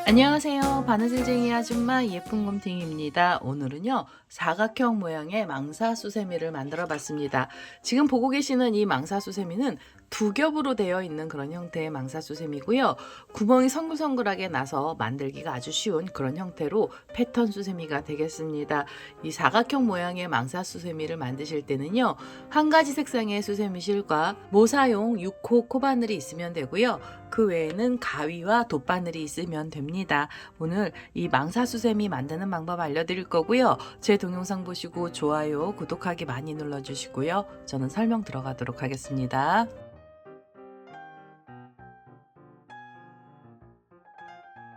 안녕하세요. 바느질쟁이 아줌마 예쁜곰탱이입니다. 오늘은요, 사각형 모양의 망사수세미를 만들어 봤습니다. 지금 보고 계시는 이 망사수세미는 두 겹으로 되어 있는 그런 형태의 망사수세미고요. 구멍이 성글성글하게 나서 만들기가 아주 쉬운 그런 형태로 패턴 수세미가 되겠습니다. 이 사각형 모양의 망사수세미를 만드실 때는요, 한 가지 색상의 수세미 실과 모사용 6호 코바늘이 있으면 되고요. 그 외에는 가위와 돗바늘이 있으면 됩니다. 오늘 이 망사수세미 만드는 방법 알려드릴 거고요. 제 동영상 보시고 좋아요, 구독하기 많이 눌러주시고요. 저는 설명 들어가도록 하겠습니다.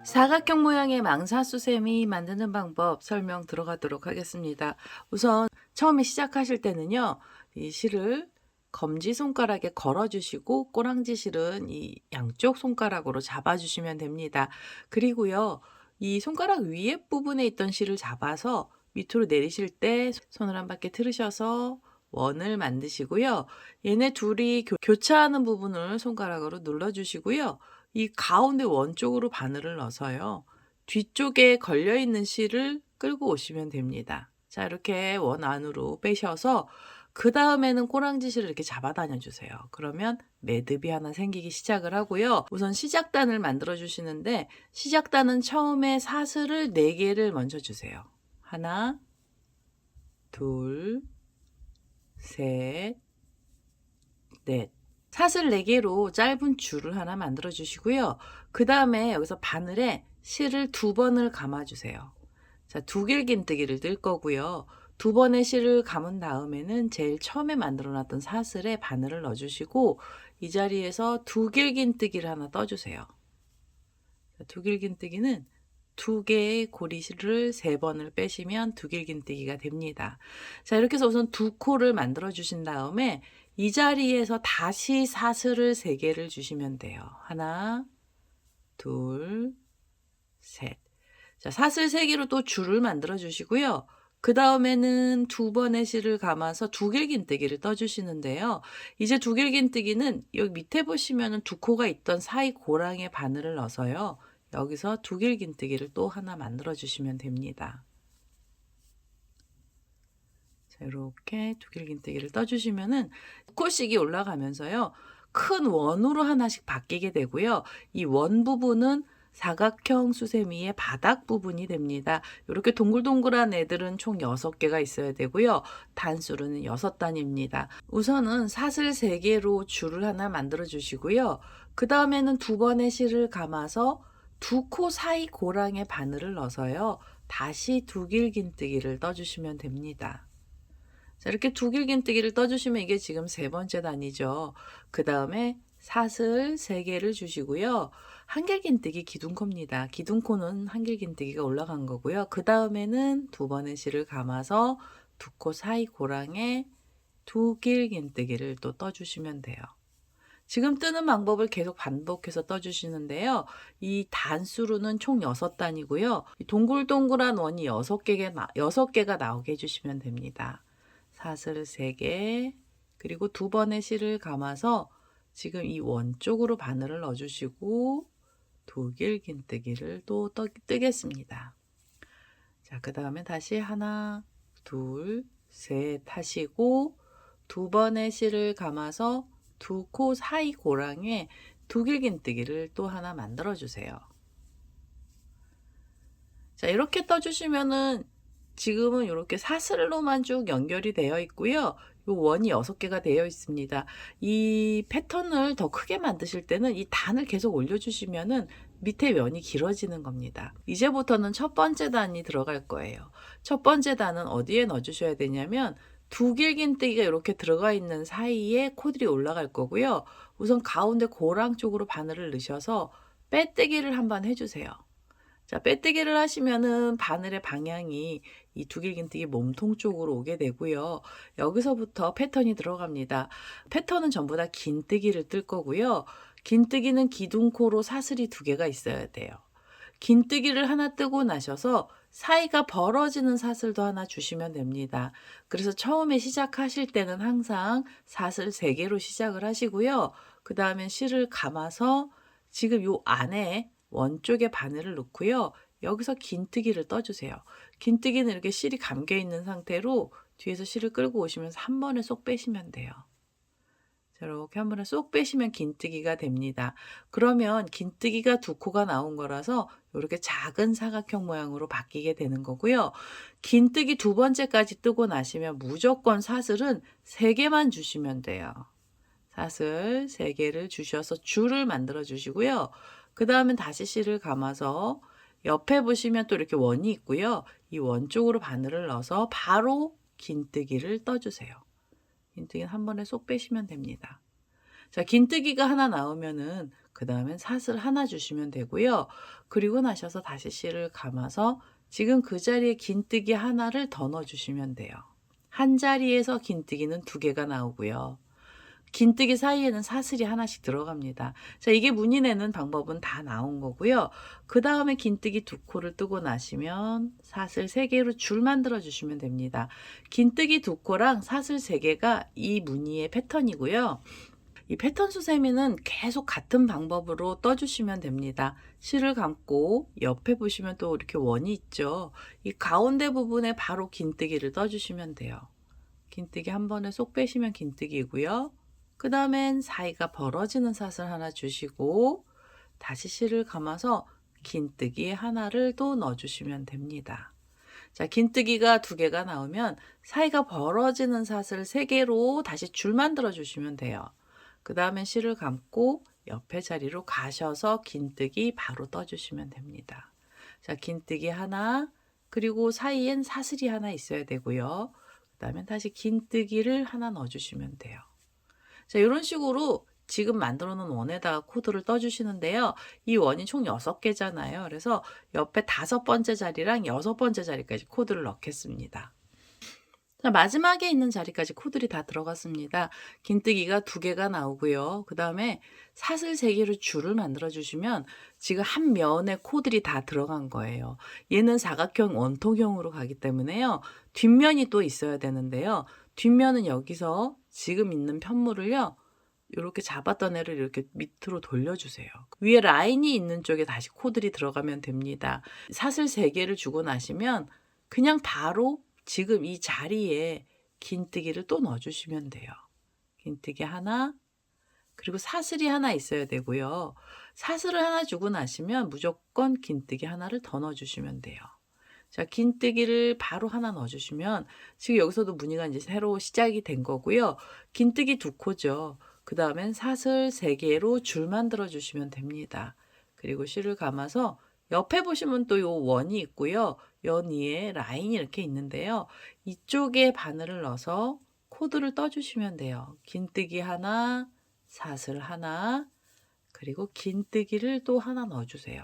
사각형 모양의 망사수세미 만드는 방법 설명 들어가도록 하겠습니다. 우선 처음에 시작하실 때는요, 이 실을 검지손가락에 걸어주시고 꼬랑지 실은 이 양쪽 손가락으로 잡아주시면 됩니다. 그리고요, 이 손가락 위에 부분에 있던 실을 잡아서 밑으로 내리실 때 손을 한 바퀴 틀으셔서 원을 만드시고요. 얘네 둘이 교차하는 부분을 손가락으로 눌러주시고요. 이 가운데 원 쪽으로 바늘을 넣어서요. 뒤쪽에 걸려있는 실을 끌고 오시면 됩니다. 자, 이렇게 원 안으로 빼셔서 그 다음에는 꼬랑지 실을 이렇게 잡아다녀 주세요. 그러면 매듭이 하나 생기기 시작을 하고요. 우선 시작단을 만들어 주시는데 시작단은 처음에 사슬을 4개를 먼저 주세요. 하나, 둘, 셋, 넷. 사슬 4개로 짧은 줄을 하나 만들어 주시고요. 그 다음에 여기서 바늘에 실을 2번을 감아 주세요. 자, 두길긴뜨기를 뜰 거고요. 2번의 실을 감은 다음에는 제일 처음에 만들어 놨던 사슬에 바늘을 넣어 주시고 이 자리에서 두길긴뜨기를 하나 떠 주세요. 두길긴뜨기는 2개의 고리실을 3번을 빼시면 두길긴뜨기가 됩니다. 자, 이렇게 해서 우선 2코를 만들어 주신 다음에 이 자리에서 다시 사슬을 3개를 주시면 돼요. 하나, 둘, 셋. 자, 사슬 3개로 또 줄을 만들어 주시고요. 그 다음에는 2번의 실을 감아서 두길긴뜨기를 떠주시는데요. 이제 두길긴뜨기는 여기 밑에 보시면은 2코가 있던 사이 고랑에 바늘을 넣어서요. 여기서 두길긴뜨기를 또 하나 만들어 주시면 됩니다. 자, 이렇게 두길긴뜨기를 떠주시면은 2코씩이 올라가면서요. 큰 원으로 하나씩 바뀌게 되고요. 이 원 부분은 사각형 수세미의 바닥 부분이 됩니다. 이렇게 동글동글한 애들은 총 6개가 있어야 되고요. 단수로는 6단입니다. 우선은 사슬 3개로 줄을 하나 만들어 주시고요. 그 다음에는 2번의 실을 감아서 2코 사이 고랑에 바늘을 넣어서요. 다시 두길긴뜨기를 떠주시면 됩니다. 자, 이렇게 두길긴뜨기를 떠주시면 이게 지금 3번째 단이죠. 그 다음에 사슬 3개를 주시고요. 한길긴뜨기 기둥코입니다. 기둥코는 한길긴뜨기가 올라간 거고요. 그 다음에는 2번의 실을 감아서 2코 사이 고랑에 두길긴뜨기를 또 떠주시면 돼요. 지금 뜨는 방법을 계속 반복해서 떠주시는데요. 이 단수로는 총 6단이고요. 동글동글한 원이 6개가 나오게 해주시면 됩니다. 사슬 3개, 그리고 2번의 실을 감아서 지금 이 원 쪽으로 바늘을 넣어주시고 두길긴뜨기를 또 뜨겠습니다. 자, 그 다음에 다시 하나, 둘, 셋 하시고 2번의 실을 감아서 2코 사이 고랑에 두길긴뜨기를 또 하나 만들어 주세요. 자, 이렇게 떠주시면은 지금은 이렇게 사슬로만 쭉 연결이 되어 있고요. 요 원이 6개가 되어 있습니다. 이 패턴을 더 크게 만드실 때는 이 단을 계속 올려주시면은 밑에 면이 길어지는 겁니다. 이제부터는 첫 번째 단이 들어갈 거예요. 첫 번째 단은 어디에 넣어주셔야 되냐면 두길긴뜨기가 이렇게 들어가 있는 사이에 코들이 올라갈 거고요. 우선 가운데 고랑 쪽으로 바늘을 넣으셔서 빼뜨기를 한번 해주세요. 자, 빼뜨기를 하시면은 바늘의 방향이 이 두길긴뜨기 몸통 쪽으로 오게 되고요. 여기서부터 패턴이 들어갑니다. 패턴은 전부 다 긴뜨기를 뜰 거고요. 긴뜨기는 기둥코로 사슬이 2개가 있어야 돼요. 긴뜨기를 하나 뜨고 나셔서 사이가 벌어지는 사슬도 하나 주시면 됩니다. 그래서 처음에 시작하실 때는 항상 사슬 3개로 시작을 하시고요. 그 다음에 실을 감아서 지금 요 안에 원 쪽에 바늘을 넣고요. 여기서 긴뜨기를 떠주세요. 긴뜨기는 이렇게 실이 감겨 있는 상태로 뒤에서 실을 끌고 오시면서 한 번에 쏙 빼시면 돼요. 자, 이렇게 한 번에 쏙 빼시면 긴뜨기가 됩니다. 그러면 긴뜨기가 두 코가 나온 거라서 이렇게 작은 사각형 모양으로 바뀌게 되는 거고요. 긴뜨기 두 번째까지 뜨고 나시면 무조건 사슬은 3개만 주시면 돼요. 사슬 3개를 주셔서 줄을 만들어 주시고요. 그 다음엔 다시 실을 감아서 옆에 보시면 또 이렇게 원이 있고요. 이 원 쪽으로 바늘을 넣어서 바로 긴뜨기를 떠주세요. 긴뜨기는 한 번에 쏙 빼시면 됩니다. 자, 긴뜨기가 하나 나오면은 그 다음엔 사슬 하나 주시면 되고요. 그리고 나셔서 다시 실을 감아서 지금 그 자리에 긴뜨기 하나를 더 넣어주시면 돼요. 한 자리에서 긴뜨기는 2개가 나오고요. 긴뜨기 사이에는 사슬이 하나씩 들어갑니다. 자, 이게 무늬 내는 방법은 다 나온 거고요. 그 다음에 긴뜨기 2코를 뜨고 나시면 사슬 3개로 줄 만들어 주시면 됩니다. 긴뜨기 2코랑 사슬 3개가 이 무늬의 패턴이고요. 이 패턴 수세미는 계속 같은 방법으로 떠주시면 됩니다. 실을 감고 옆에 보시면 또 이렇게 원이 있죠. 이 가운데 부분에 바로 긴뜨기를 떠주시면 돼요. 긴뜨기 한 번에 쏙 빼시면 긴뜨기고요. 그 다음엔 사이가 벌어지는 사슬 하나 주시고 다시 실을 감아서 긴뜨기 하나를 또 넣어주시면 됩니다. 자, 긴뜨기가 2개가 나오면 사이가 벌어지는 사슬 3개로 다시 줄 만들어 주시면 돼요. 그 다음엔 실을 감고 옆에 자리로 가셔서 긴뜨기 바로 떠주시면 됩니다. 자, 긴뜨기 하나, 그리고 사이엔 사슬이 하나 있어야 되고요. 그 다음엔 다시 긴뜨기를 하나 넣어주시면 돼요. 자, 이런 식으로 지금 만들어 놓은 원에다가 코드를 떠주시는데요. 이 원이 총 6개잖아요. 그래서 옆에 5번째 자리랑 6번째 자리까지 코드를 넣겠습니다. 자, 마지막에 있는 자리까지 코드들이 다 들어갔습니다. 긴뜨기가 2개가 나오고요. 그 다음에 사슬 3개로 줄을 만들어 주시면 지금 한 면에 코드들이 다 들어간 거예요. 얘는 사각형 원통형으로 가기 때문에요. 뒷면이 또 있어야 되는데요. 뒷면은 여기서 지금 있는 편물을요. 이렇게 잡았던 애를 이렇게 밑으로 돌려주세요. 위에 라인이 있는 쪽에 다시 코드들이 들어가면 됩니다. 사슬 3개를 주고 나시면 그냥 바로 지금 이 자리에 긴뜨기를 또 넣어주시면 돼요. 긴뜨기 하나, 그리고 사슬이 하나 있어야 되고요. 사슬을 하나 주고 나시면 무조건 긴뜨기 하나를 더 넣어주시면 돼요. 자, 긴뜨기를 바로 하나 넣어주시면 지금 여기서도 무늬가 이제 새로 시작이 된 거고요. 긴뜨기 2코죠. 그 다음엔 사슬 3개로 줄 만들어 주시면 됩니다. 그리고 실을 감아서 옆에 보시면 또 요 원이 있고요. 연 위에 라인이 이렇게 있는데요. 이쪽에 바늘을 넣어서 코드를 떠주시면 돼요. 긴뜨기 하나, 사슬 하나, 그리고 긴뜨기를 또 하나 넣어주세요.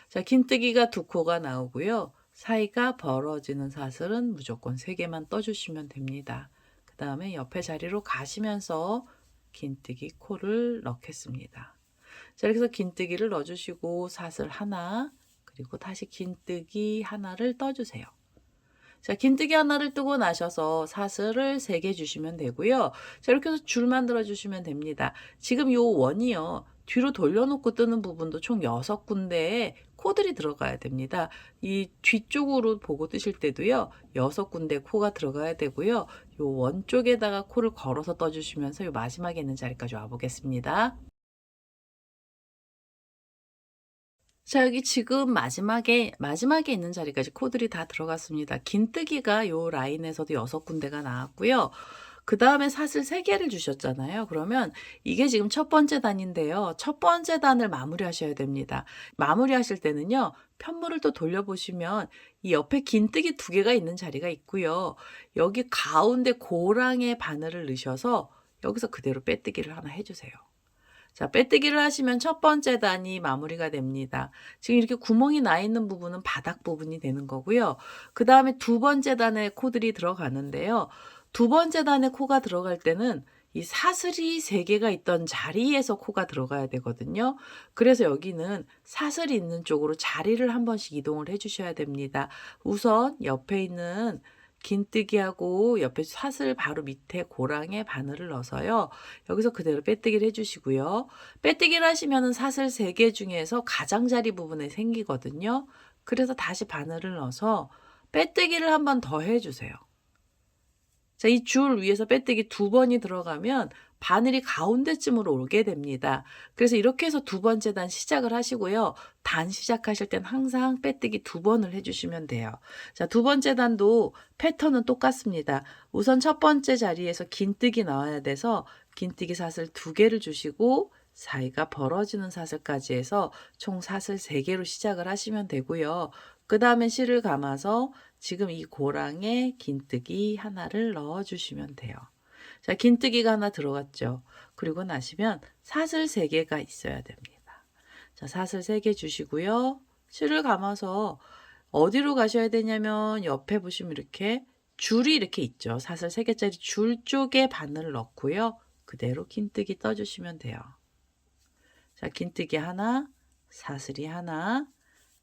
자, 긴뜨기가 2코가 나오고요. 사이가 벌어지는 사슬은 무조건 3개만 떠주시면 됩니다. 그 다음에 옆에 자리로 가시면서 긴뜨기 코를 넣겠습니다. 자, 이렇게 해서 긴뜨기를 넣어주시고 사슬 하나, 그리고 다시 긴뜨기 하나를 떠주세요. 자, 긴뜨기 하나를 뜨고 나셔서 사슬을 3개 주시면 되고요. 자, 이렇게 해서 줄 만들어 주시면 됩니다. 지금 요 원이요. 뒤로 돌려놓고 뜨는 부분도 총 6군데에 코들이 들어가야 됩니다. 이 뒤쪽으로 보고 뜨실 때도요. 6군데 코가 들어가야 되고요. 요 원 쪽에다가 코를 걸어서 떠주시면서 요 마지막에 있는 자리까지 와보겠습니다. 자, 여기 지금 마지막에 있는 자리까지 코들이 다 들어갔습니다. 긴뜨기가 요 라인에서도 6군데가 나왔고요. 그 다음에 사슬 3개를 주셨잖아요. 그러면 이게 지금 첫 번째 단인데요. 첫 번째 단을 마무리 하셔야 됩니다. 마무리 하실 때는요. 편물을 또 돌려보시면 이 옆에 긴뜨기 2개가 있는 자리가 있고요. 여기 가운데 고랑에 바늘을 넣으셔서 여기서 그대로 빼뜨기를 하나 해주세요. 자, 빼뜨기를 하시면 첫 번째 단이 마무리가 됩니다. 지금 이렇게 구멍이 나 있는 부분은 바닥 부분이 되는 거고요. 그 다음에 2번째 단에 코들이 들어가는데요. 2번째 단에 코가 들어갈 때는 이 사슬이 3개가 있던 자리에서 코가 들어가야 되거든요. 그래서 여기는 사슬이 있는 쪽으로 자리를 한 번씩 이동을 해주셔야 됩니다. 우선 옆에 있는 긴뜨기하고 옆에 사슬 바로 밑에 고랑에 바늘을 넣어서요. 여기서 그대로 빼뜨기를 해주시고요. 빼뜨기를 하시면은 사슬 3개 중에서 가장자리 부분에 생기거든요. 그래서 다시 바늘을 넣어서 빼뜨기를 한 번 더 해주세요. 자, 이 줄 위에서 빼뜨기 2번이 들어가면 바늘이 가운데쯤으로 오게 됩니다. 그래서 이렇게 해서 2번째 단 시작을 하시고요. 단 시작하실 땐 항상 빼뜨기 2번을 해주시면 돼요. 자, 2번째 단도 패턴은 똑같습니다. 우선 첫 번째 자리에서 긴뜨기 나와야 돼서 긴뜨기 사슬 2개를 주시고 사이가 벌어지는 사슬까지 해서 총 사슬 3개로 시작을 하시면 되고요. 그 다음에 실을 감아서 지금 이 고랑에 긴뜨기 하나를 넣어주시면 돼요. 자, 긴뜨기가 하나 들어갔죠. 그리고 나시면 사슬 3개가 있어야 됩니다. 자, 사슬 3개 주시고요. 실을 감아서 어디로 가셔야 되냐면 옆에 보시면 이렇게 줄이 이렇게 있죠. 사슬 3개짜리 줄 쪽에 바늘을 넣고요. 그대로 긴뜨기 떠주시면 돼요. 자, 긴뜨기 하나, 사슬이 하나,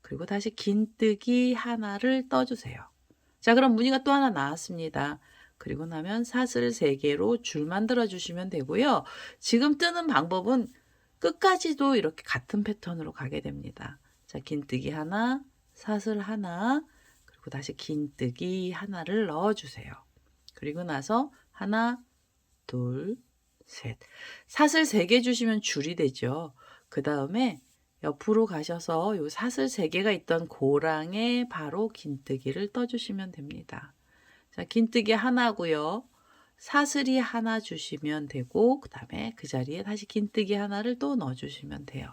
그리고 다시 긴뜨기 하나를 떠주세요. 자, 그럼 무늬가 또 하나 나왔습니다. 그리고 나면 사슬 3개로 줄 만들어 주시면 되고요. 지금 뜨는 방법은 끝까지도 이렇게 같은 패턴으로 가게 됩니다. 자, 긴뜨기 하나, 사슬 하나, 그리고 다시 긴뜨기 하나를 넣어주세요. 그리고 나서 하나, 둘, 셋. 사슬 3개 주시면 줄이 되죠. 그 다음에 옆으로 가셔서 요 사슬 3개가 있던 고랑에 바로 긴뜨기를 떠주시면 됩니다. 자, 긴뜨기 하나고요. 사슬이 하나 주시면 되고 그 다음에 그 자리에 다시 긴뜨기 하나를 또 넣어주시면 돼요.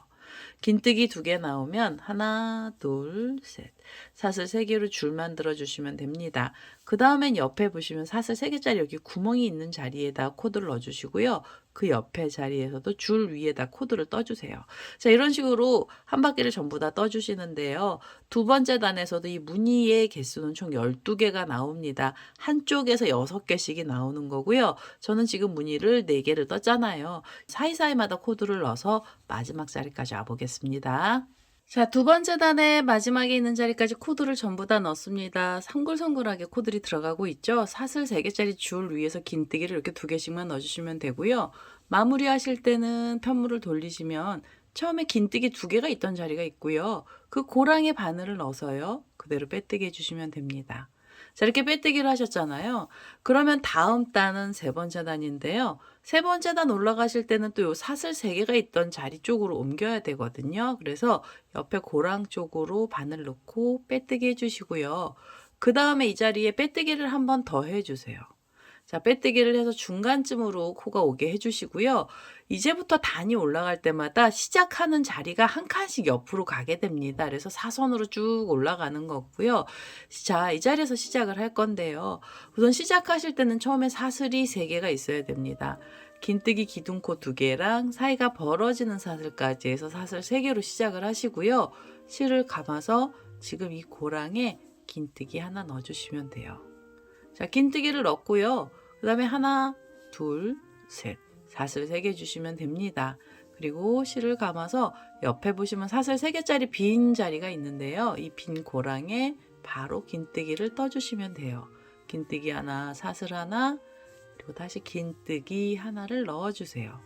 긴뜨기 2개 나오면 하나, 둘, 셋. 사슬 3개로 줄 만들어 주시면 됩니다. 그 다음엔 옆에 보시면 사슬 3개짜리 여기 구멍이 있는 자리에다 코드를 넣어 주시고요. 그 옆에 자리에서도 줄 위에다 코드를 떠주세요. 자, 이런 식으로 한 바퀴를 전부 다 떠주시는데요. 2번째 단에서도 이 무늬의 개수는 총 12개가 나옵니다. 한쪽에서 6개씩이 나오는 거고요. 저는 지금 무늬를 4개를 떴잖아요. 사이사이마다 코드를 넣어서 마지막 자리까지 와보겠습니다. 자, 2번째 단의 마지막에 있는 자리까지 코드를 전부 다 넣습니다. 상글상글하게 코드들이 들어가고 있죠. 사슬 3개짜리 줄 위에서 긴뜨기를 이렇게 2개씩만 넣어주시면 되고요. 마무리 하실 때는 편물을 돌리시면 처음에 긴뜨기 2개가 있던 자리가 있고요. 그 고랑에 바늘을 넣어서요. 그대로 빼뜨기 해주시면 됩니다. 자, 이렇게 빼뜨기를 하셨잖아요. 그러면 다음 단은 3번째 단인데요. 3번째 단 올라가실 때는 또 요 사슬 3개가 있던 자리 쪽으로 옮겨야 되거든요. 그래서 옆에 고랑 쪽으로 바늘 넣고 빼뜨기 해주시고요. 그 다음에 이 자리에 빼뜨기를 한 번 더 해주세요. 자, 빼뜨기를 해서 중간쯤으로 코가 오게 해주시고요. 이제부터 단이 올라갈 때마다 시작하는 자리가 한 칸씩 옆으로 가게 됩니다. 그래서 사선으로 쭉 올라가는 거고요. 자, 이 자리에서 시작을 할 건데요. 우선 시작하실 때는 처음에 사슬이 3개가 있어야 됩니다. 긴뜨기 기둥코 2개랑 사이가 벌어지는 사슬까지 해서 사슬 3개로 시작을 하시고요. 실을 감아서 지금 이 고랑에 긴뜨기 하나 넣어주시면 돼요. 자, 긴뜨기를 넣고요. 그 다음에 하나, 둘, 셋. 사슬 3개 주시면 됩니다. 그리고 실을 감아서 옆에 보시면 사슬 3개짜리 빈 자리가 있는데요. 이 빈 고랑에 바로 긴뜨기를 떠주시면 돼요. 긴뜨기 하나, 사슬 하나, 그리고 다시 긴뜨기 하나를 넣어주세요.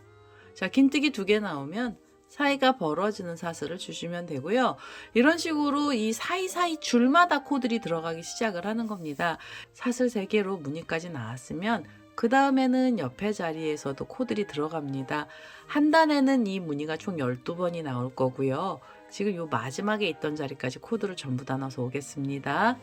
자, 긴뜨기 2개 나오면 사이가 벌어지는 사슬을 주시면 되고요. 이런 식으로 이 사이사이 줄마다 코들이 들어가기 시작을 하는 겁니다. 사슬 3개로 무늬까지 나왔으면 그 다음에는 옆에 자리에서도 코들이 들어갑니다. 한 단에는 이 무늬가 총 12번이 나올 거고요. 지금 요 마지막에 있던 자리까지 코드를 전부 다 넣어서 오겠습니다.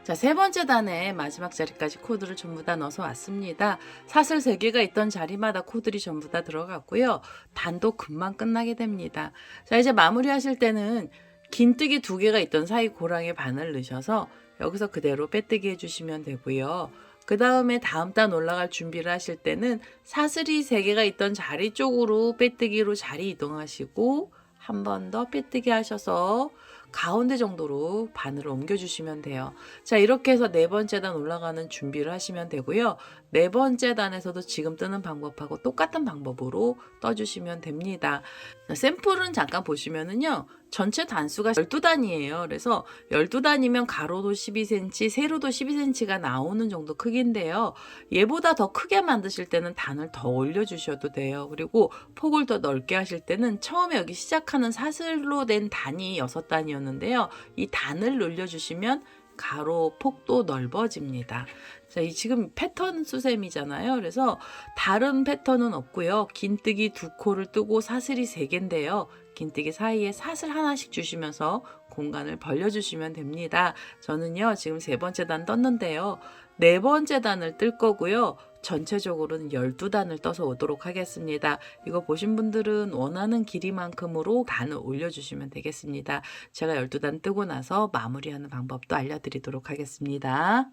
자, 3번째 단에 마지막 자리까지 코드를 전부 다 넣어서 왔습니다. 사슬 3개가 있던 자리마다 코드들이 전부 다 들어갔고요. 단도 금방 끝나게 됩니다. 자, 이제 마무리 하실 때는 긴뜨기 2개가 있던 사이 고랑에 바늘 넣으셔서 여기서 그대로 빼뜨기 해주시면 되고요. 그 다음에 다음 단 올라갈 준비를 하실 때는 사슬이 3개가 있던 자리 쪽으로 빼뜨기로 자리 이동하시고 한 번 더 빼뜨기 하셔서 가운데 정도로 바늘을 옮겨주시면 돼요. 자, 이렇게 해서 4번째 단 올라가는 준비를 하시면 되고요. 4번째 단에서도 지금 뜨는 방법하고 똑같은 방법으로 떠주시면 됩니다. 자, 샘플은 잠깐 보시면은요. 전체 단수가 12단이에요. 그래서 12단이면 가로도 12cm, 세로도 12cm가 나오는 정도 크기인데요. 얘보다 더 크게 만드실 때는 단을 더 올려주셔도 돼요. 그리고 폭을 더 넓게 하실 때는 처음에 여기 시작하는 사슬로 된 단이 6단이었는데요. 이 단을 늘려주시면 가로 폭도 넓어집니다. 자, 이 지금 패턴 수셈이잖아요. 그래서 다른 패턴은 없고요. 긴뜨기 2코를 뜨고 사슬이 3개인데요. 긴뜨기 사이에 사슬 하나씩 주시면서 공간을 벌려주시면 됩니다. 저는요, 지금 3번째 단 떴는데요. 4번째 단을 뜰 거고요. 전체적으로는 12단을 떠서 오도록 하겠습니다. 이거 보신 분들은 원하는 길이만큼으로 단을 올려주시면 되겠습니다. 제가 12단 뜨고 나서 마무리하는 방법도 알려드리도록 하겠습니다.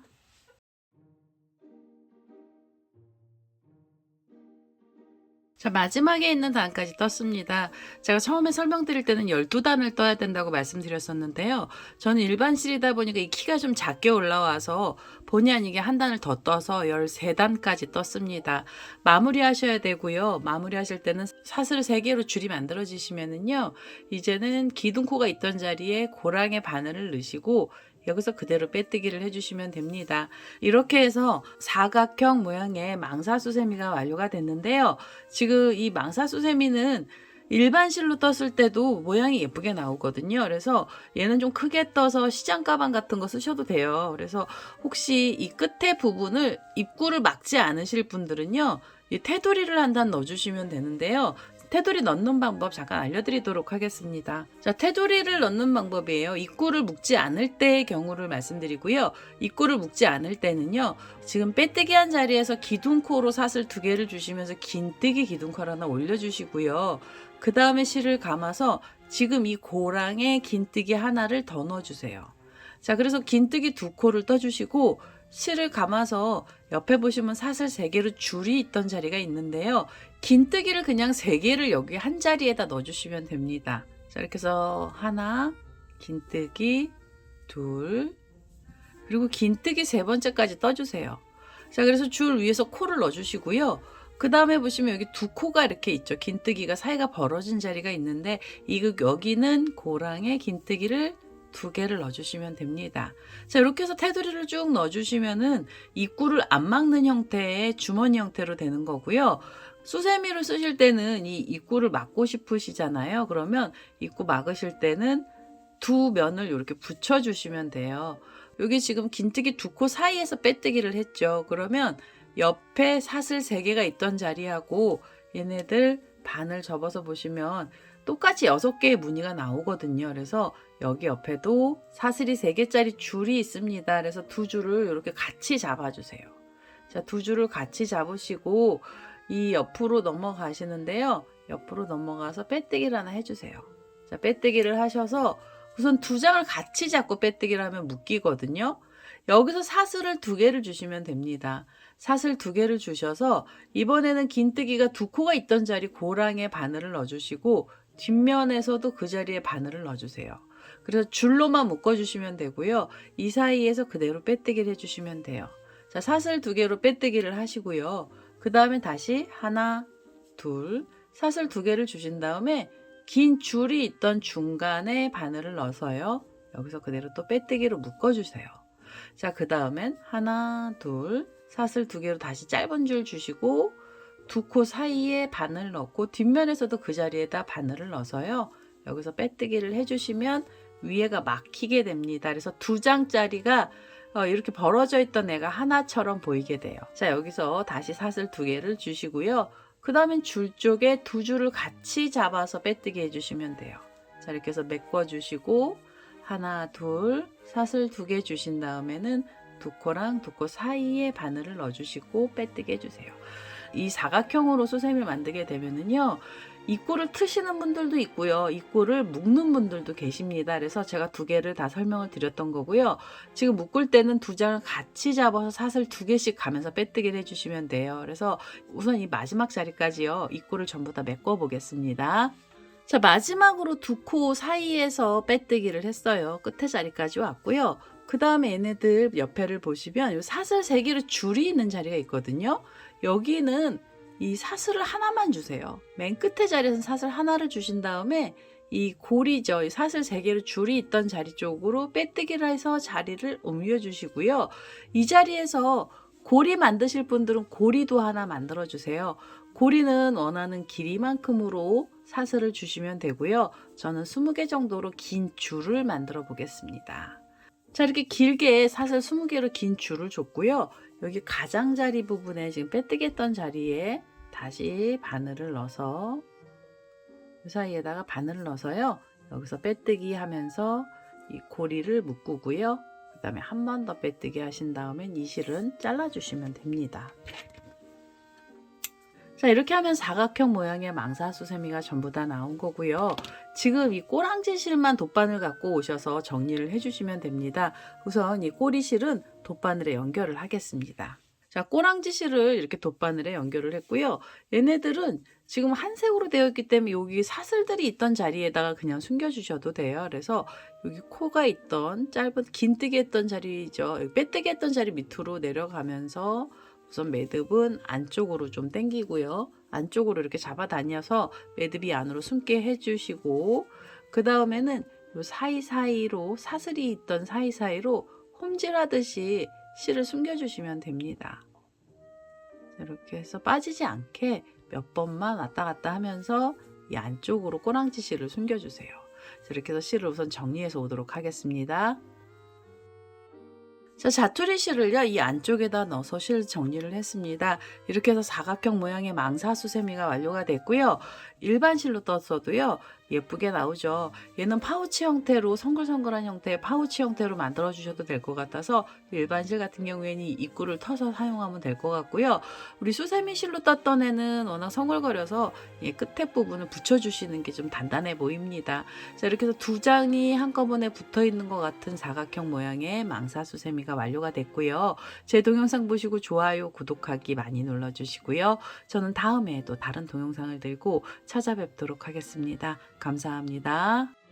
자, 마지막에 있는 단까지 떴습니다. 제가 처음에 설명드릴 때는 12단을 떠야 된다고 말씀드렸었는데요. 저는 일반 실이다 보니까 이 키가 좀 작게 올라와서 본의 아니게 한 단을 더 떠서 13단까지 떴습니다. 마무리하셔야 되고요. 마무리하실 때는 사슬을 3개로 줄이 만들어지시면은요. 이제는 기둥코가 있던 자리에 고랑의 바늘을 넣으시고 여기서 그대로 빼뜨기를 해주시면 됩니다. 이렇게 해서 사각형 모양의 망사수세미가 완료가 됐는데요. 지금 이 망사수세미는 일반 실로 떴을 때도 모양이 예쁘게 나오거든요. 그래서 얘는 좀 크게 떠서 시장 가방 같은 거 쓰셔도 돼요. 그래서 혹시 이 끝에 부분을 입구를 막지 않으실 분들은요. 이 테두리를 한 단 넣어주시면 되는데요. 테두리 넣는 방법 잠깐 알려드리도록 하겠습니다. 자, 테두리를 넣는 방법이에요. 입구를 묶지 않을 때의 경우를 말씀드리고요. 입구를 묶지 않을 때는요. 지금 빼뜨기 한 자리에서 기둥코로 사슬 2개를 주시면서 긴뜨기 기둥코를 하나 올려주시고요. 그 다음에 실을 감아서 지금 이 고랑에 긴뜨기 하나를 더 넣어주세요. 자, 그래서 긴뜨기 2코를 떠주시고 실을 감아서 옆에 보시면 사슬 3개로 줄이 있던 자리가 있는데요. 긴뜨기를 그냥 3개를 여기 한 자리에다 넣어주시면 됩니다. 자, 이렇게 해서 하나, 긴뜨기, 둘, 그리고 긴뜨기 3번째까지 떠주세요. 자, 그래서 줄 위에서 코를 넣어주시고요. 그 다음에 보시면 여기 2코가 이렇게 있죠. 긴뜨기가 사이가 벌어진 자리가 있는데 여기는 고랑에 긴뜨기를 2개를 넣어주시면 됩니다. 자, 이렇게 해서 테두리를 쭉 넣어주시면은 입구를 안 막는 형태의 주머니 형태로 되는 거고요. 수세미를 쓰실 때는 이 입구를 막고 싶으시잖아요. 그러면 입구 막으실 때는 2면을 이렇게 붙여주시면 돼요. 여기 지금 긴뜨기 2코 사이에서 빼뜨기를 했죠. 그러면 옆에 사슬 3개가 있던 자리하고 얘네들 반을 접어서 보시면 똑같이 6개의 무늬가 나오거든요. 그래서 여기 옆에도 사슬이 3개짜리 줄이 있습니다. 그래서 2줄을 이렇게 같이 잡아주세요. 자, 2줄을 같이 잡으시고 이 옆으로 넘어가시는데요. 옆으로 넘어가서 빼뜨기를 하나 해주세요. 자, 빼뜨기를 하셔서 우선 2장을 같이 잡고 빼뜨기를 하면 묶이거든요. 여기서 사슬을 2개를 주시면 됩니다. 사슬 2개를 주셔서 이번에는 긴뜨기가 2코가 있던 자리 고랑에 바늘을 넣어주시고 뒷면에서도 그 자리에 바늘을 넣어주세요. 그래서 줄로만 묶어주시면 되고요. 이 사이에서 그대로 빼뜨기를 해주시면 돼요. 자, 사슬 2개로 빼뜨기를 하시고요. 그 다음에 다시 하나, 둘, 사슬 2개를 주신 다음에 긴 줄이 있던 중간에 바늘을 넣어서요. 여기서 그대로 또 빼뜨기로 묶어주세요. 자, 그 다음엔 하나, 둘, 사슬 2개로 다시 짧은 줄 주시고 2코 사이에 바늘 넣고 뒷면에서도 그 자리에다 바늘을 넣어서요. 여기서 빼뜨기를 해주시면 위에가 막히게 됩니다. 그래서 2장짜리가 이렇게 벌어져 있던 애가 하나처럼 보이게 돼요. 자, 여기서 다시 사슬 2개를 주시고요. 그 다음엔 줄 쪽에 2줄을 같이 잡아서 빼뜨기 해주시면 돼요. 자, 이렇게 해서 메꿔주시고 하나, 둘, 사슬 2개 주신 다음에는 2코랑 2코 사이에 바늘을 넣어주시고 빼뜨기 해주세요. 이 사각형으로 수세미를 만들게 되면은요. 입구를 트시는 분들도 있고요. 입구를 묶는 분들도 계십니다. 그래서 제가 2개를 다 설명을 드렸던 거고요. 지금 묶을 때는 2장을 같이 잡아서 사슬 2개씩 가면서 빼뜨기를 해주시면 돼요. 그래서 우선 이 마지막 자리까지요. 입구를 전부 다 메꿔 보겠습니다. 자, 마지막으로 2코 사이에서 빼뜨기를 했어요. 끝에 자리까지 왔고요. 그 다음에 얘네들 옆에를 보시면 이 사슬 3개로 줄이 있는 자리가 있거든요. 여기는 이 사슬을 하나만 주세요. 맨 끝에 자리에서 사슬 하나를 주신 다음에 이 고리죠. 이 사슬 3개로 줄이 있던 자리 쪽으로 빼뜨기를 해서 자리를 옮겨 주시고요. 이 자리에서 고리 만드실 분들은 고리도 하나 만들어 주세요. 고리는 원하는 길이만큼으로 사슬을 주시면 되고요. 저는 20개 정도로 긴 줄을 만들어 보겠습니다. 자, 이렇게 길게 사슬 20개로 긴 줄을 줬고요. 여기 가장자리 부분에 지금 빼뜨기 했던 자리에 다시 바늘을 넣어서 그 사이에다가 바늘을 넣어서요. 여기서 빼뜨기 하면서 이 고리를 묶고요. 그 다음에 한 번 더 빼뜨기 하신 다음엔 이 실은 잘라 주시면 됩니다. 자, 이렇게 하면 사각형 모양의 망사수세미가 전부 다 나온 거고요. 지금 이 꼬랑지 실만 돗바늘 갖고 오셔서 정리를 해주시면 됩니다. 우선 이 꼬리실은 돗바늘에 연결을 하겠습니다. 자, 꼬랑지 실을 이렇게 돗바늘에 연결을 했고요. 얘네들은 지금 한 색으로 되어 있기 때문에 여기 사슬들이 있던 자리에다가 그냥 숨겨주셔도 돼요. 그래서 여기 코가 있던 짧은 긴뜨기 했던 자리죠. 빼뜨기 했던 자리 밑으로 내려가면서 우선 매듭은 안쪽으로 좀 당기고요. 안쪽으로 이렇게 잡아 다녀서 매듭이 안으로 숨게 해주시고 그 다음에는 요 사이사이로 사슬이 있던 사이사이로 홈질하듯이 실을 숨겨주시면 됩니다. 이렇게 해서 빠지지 않게 몇 번만 왔다 갔다 하면서 이 안쪽으로 꼬랑지 실을 숨겨주세요. 이렇게 해서 실을 우선 정리해서 오도록 하겠습니다. 자, 자투리 실을요, 이 안쪽에다 넣어서 실 정리를 했습니다. 이렇게 해서 사각형 모양의 망사수세미가 완료가 됐고요. 일반 실로 떴어도요, 예쁘게 나오죠. 얘는 파우치 형태로, 성글성글한 형태의 파우치 형태로 만들어 주셔도 될 것 같아서 일반 실 같은 경우에는 입구를 터서 사용하면 될 것 같고요. 우리 수세미 실로 떴던 애는 워낙 성글거려서 이 끝에 부분을 붙여주시는 게 좀 단단해 보입니다. 자, 이렇게 해서 2장이 한꺼번에 붙어 있는 것 같은 사각형 모양의 망사수세미가 완료가 됐고요. 제 동영상 보시고 좋아요, 구독하기 많이 눌러주시고요. 저는 다음에 또 다른 동영상을 들고 찾아뵙도록 하겠습니다. 감사합니다.